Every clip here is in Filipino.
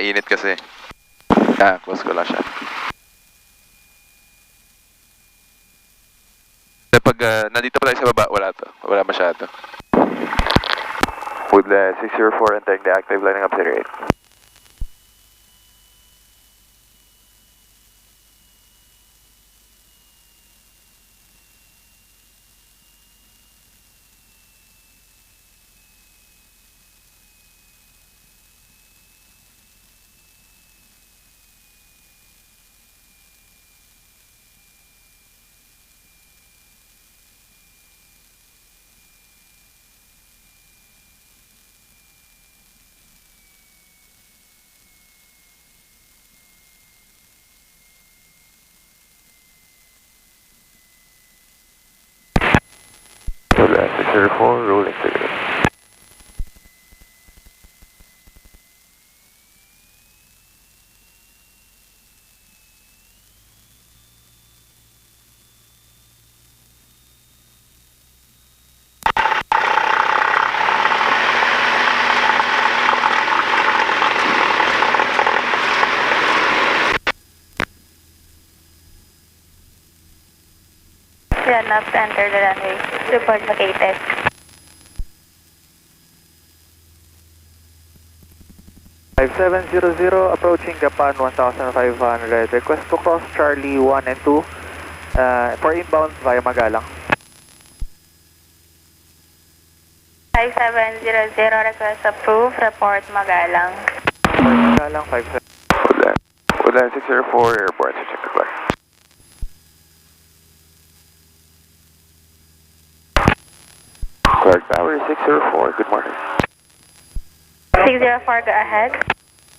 mainit kasi. Close ko lang siya. Pag nandito pa tayo sa baba, wala to. Wala masyado. Woodland 604 entering the active, lining up 08. Woodland 604, rolling 08. Run up to enter the runway. Report located. Approaching Japan 1500. Request to cross Charlie 1 and 2 for inbound via Magalang. 5700, request approved. Report Magalang. Magalang 57. Woodland 604, airport, check the clock. Clark Tower 604, good morning. 604, go ahead.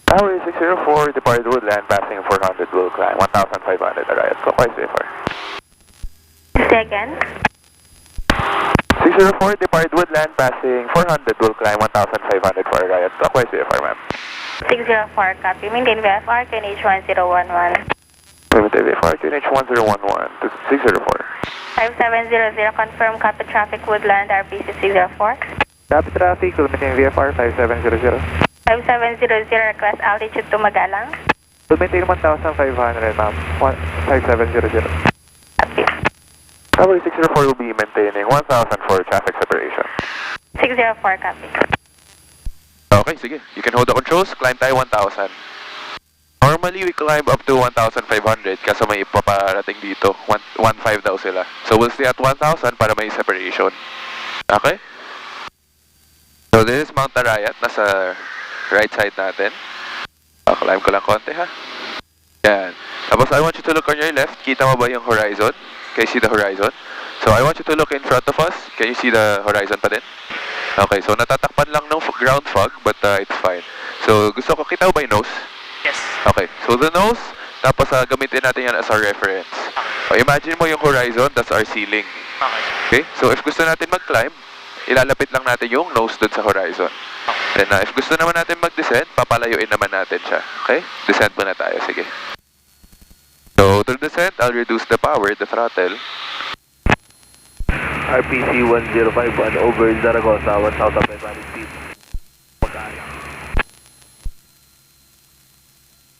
Tower 604, departed Woodland, passing 400, will climb 1500, arrive clockwise VFR. Say again. 604, departed Woodland, passing 400, will climb 1500 for arrive clockwise VFR, ma'am. 604, copy. Maintain VFR, QNH 1011. Limited VFR, QNH 1011 to 604. 5700, confirm copy traffic Woodland, RPC 604. Copy traffic, will maintain VFR 5700. 5700, request altitude to Magalang. Will maintain 1500, ma'am. 5700. Copy. Tower 604 will be maintaining 1000 for traffic separation. 604, copy. Okay, sige. You can hold the controls, climb tayo 1000. Normally, we climb up to 1,500 kasi may paparating dito. 1.5 daw sila. So, we'll stay at 1,000 para may separation. Okay? So, this is Mount Arayat. Nasa right side natin. Climb ko lang konti, ha? Yan. Tapos, I want you to look on your left. Kita mo ba yung horizon? Can you see the horizon? So, I want you to look in front of us. Can you see the horizon pa din? Okay, so natatakpan lang ng ground fog, but it's fine. So, gusto ko, kita mo ba yung nose? Yes. Okay, so the nose, tapos gamitin natin yan as our reference. Imagine mo yung horizon, that's our ceiling. Okay. Okay, so if gusto natin mag-climb, ilalapit lang natin yung nose dun sa horizon. Then if gusto naman natin mag-descend, papalayuin naman natin siya. Okay, descend muna tayo, sige. So to descend, I'll reduce the power, the throttle. RPC 1051 over Zaragoza, 1500 feet.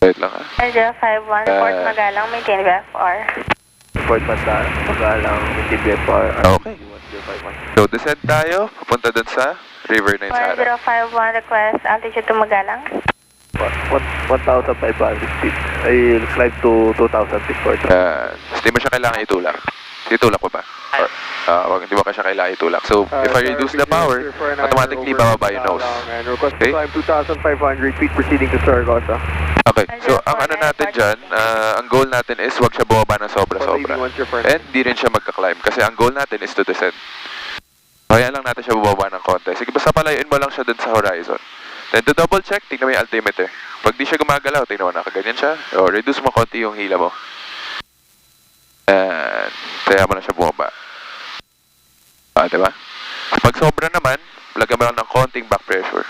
Wait lang, ha? 1051, report Magalang, maintain VFR. Report Magalang, maintain VFR. Okay. So descend tayo, papunta dun sa River na yung Sahara. 1051, request altitude to Magalang. 1,500 feet. I'll climb to 2,000 feet for that. Hindi mo siya kailangan itulak. Itulak mo ba? Or, hindi mo ka siya kailangan itulak. So, if I reduce the power, automatically bababa yung nose. Okay? Climb 2,500 feet proceeding to Zaragoza. Okay, so ang ano natin dyan, ang goal natin is wag siya bumaba ng sobra-sobra. And di rin siya magka-climb kasi ang goal natin is to descend. Kaya lang natin siya bumaba ng konti. Sige, basta palayuin mo lang siya dun sa horizon. Then to double check, tingnan mo yung altimeter. Pag di siya gumagalaw, tingnan mo, nakaganyan siya. O, reduce mo konti yung hila mo. And, kaya mo na siya bumaba. Diba? Pag sobra naman, lagyan mo lang ng konting back pressure.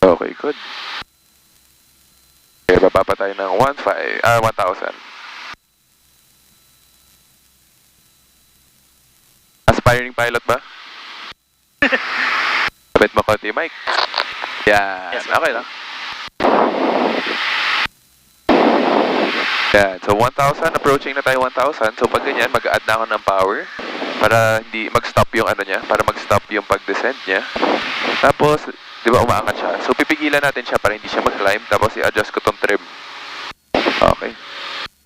Okay, good. Okay, baba pa tayo ng 1,000. Aspiring pilot ba? Wait mo konti, Mike. Yan. Yes, Okay lang. Yan. So, 1,000. Approaching na tayo 1,000. So, pag ganyan, mag-add na ako ng power para hindi mag-stop yung ano niya, para mag-stop yung pag-descend niya. Tapos, di ba umaangat siya? So, pipigilan natin siya para hindi siya mag-climb. Tapos, i-adjust ko tong trim. Okay.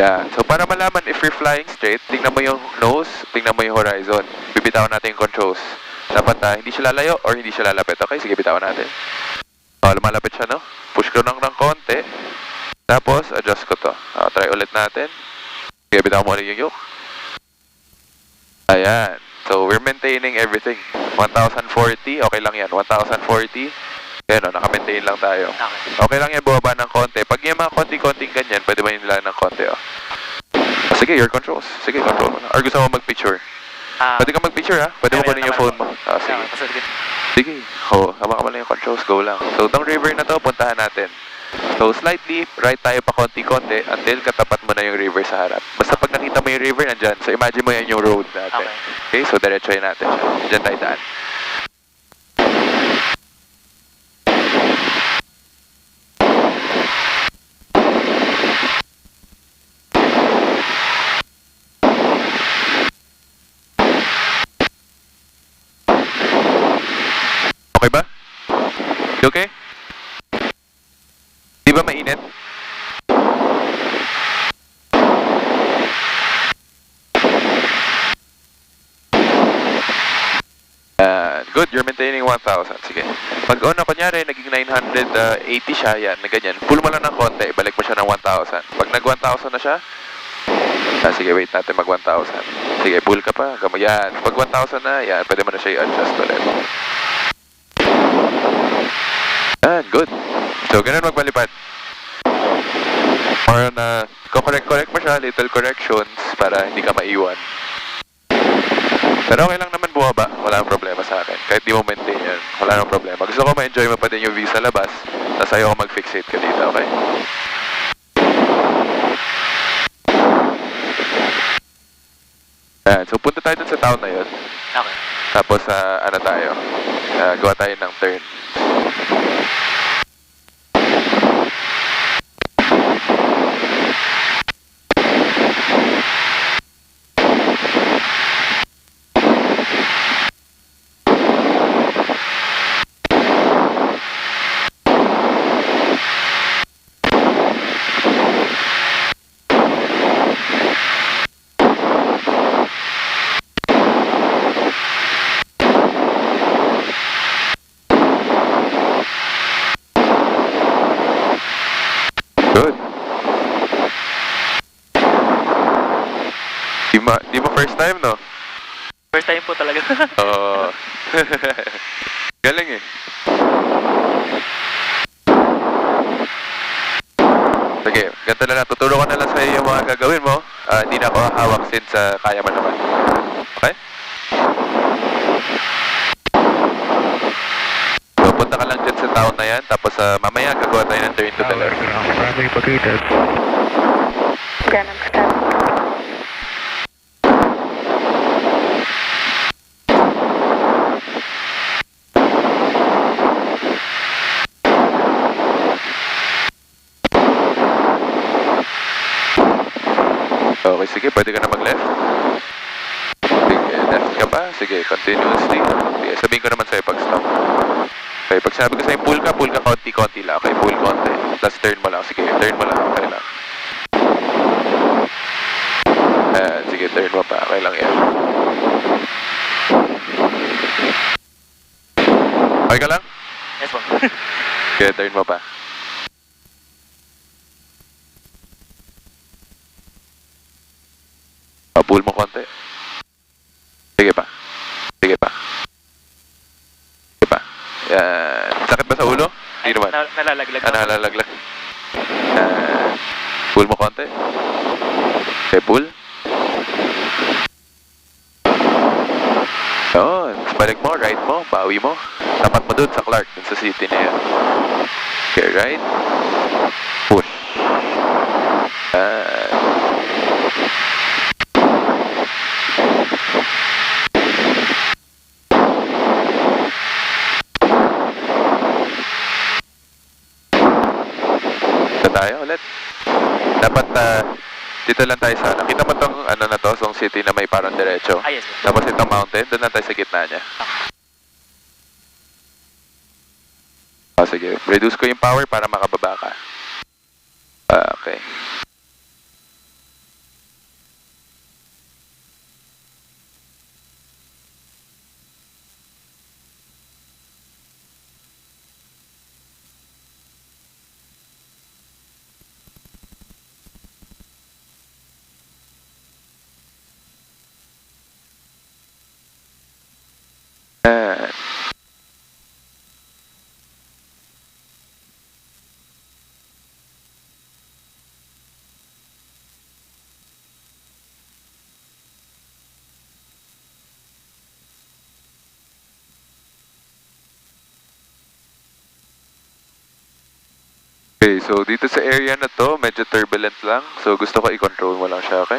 Yan. So, para malaman if you're flying straight, tingnan mo yung nose, tingnan mo yung horizon. Bibitawan natin yung controls. Dapat hindi siya lalayo or hindi siya lalapit. Okay, sige, bitawan natin. Lumalapit siya, no? Push ko ng konti. Tapos, adjust ko to. Try ulit natin. Sige, bitawan mo ulit yung yoke. Ayan. So, we're maintaining everything. 1,040. Okay lang yan. 1,040. Ayan, no? Naka-maintain lang tayo. Okay lang yan, bumaba ng konti. Pag yung mga konti-konting ganyan, pwede mo yun lang ng konti, oh. Sige, your controls. Sige, control mo na. Or gusto mo mag-picture? Pwede ka mag-picture, ha? Pwede mo kunin yung phone mo. Sige. Sige. Hama ka mo lang yung controls. Go lang. So, itong river na to, puntahan natin. So, slightly, right tayo pa konti-konti until katapat mo na yung river sa harap. Basta pag nakita mo yung river, nandyan. So, imagine mo yan yung road natin. Okay, so, diretsoy natin siya. Diyan tayo daan. Okay ba? You okay? Di ba mainit? Good, you're maintaining 1,000. Sige. Pag na kunyari, naging 980 siya, yan, na ganyan. Pull mo lang ng konti, balik mo siya ng 1,000. Pag nag 1,000 na siya, sige, wait natin mag 1,000. Sige, pull ka pa, gamo yan. Pag 1,000 na, yan, pwede mo na siya i-adjust ulit. Good. So, ganun magbalipad. Or correct mo siya, little corrections para hindi ka maiwan. Pero okay lang naman bumaba, wala nang problema sa akin. Kahit di mo maintain yan, wala nang problema. Gusto ko ma-enjoy mo pa din yung view sa labas, tapos ayaw ko mag-fixate ka dito, okay? So punta tayo dun sa town na yun. Okay. Tapos ano tayo, gawa tayo ng turn. Good. Di mo first time, no? First time po talaga. Oo. Galing eh. Sige, ganito na lang. Tuturo ko na lang sa'yo yung mga gagawin mo. Hindi na ako hawak since kaya mo naman. Okay? So, punta ka lang dyan sa town na yan. Tapos mamaya gagawa tayo ng turn to the left. Ganun ka. Okay, sige, pwede ka na mag-left. Sige, left ka pa. Sige, continuously. Sige, sabihin ko naman sa'yo pag-stop. Okay, pag sabi ko sa'yo pull ka konti-konti lang. Okay, pull konti. Tapos turn mo lang. Sige, turn mo lang. Okay lang. Sige, turn mo pa. Okay lang yan. Okay ka lang? Yes po. Sige, turn mo pa. Pull mo konti. Sige pa. Sige pa. Sige pa. Yan. Sakit ba sa ulo? Hindi naman. Nalalaglag. Nalalaglag. Pull mo konti. Okay, pull. Yun. Balik mo, right mo, bawi mo. Tapat mo dun sa Clark, dun sa city na yan. Okay, right. Push. tayo ulit. Dapat dito lang tayo sa, nakita mo tong ano na to, tong city na may parang diretso. Ah, yes po. Tapos itong mountain, doon lang tayo sa gitna niya. Sige, reduce ko yung power para makababa ka. Okay. Yan. Okay, so dito sa area na to, medyo turbulent lang. So gusto ko i-control mo lang siya, okay?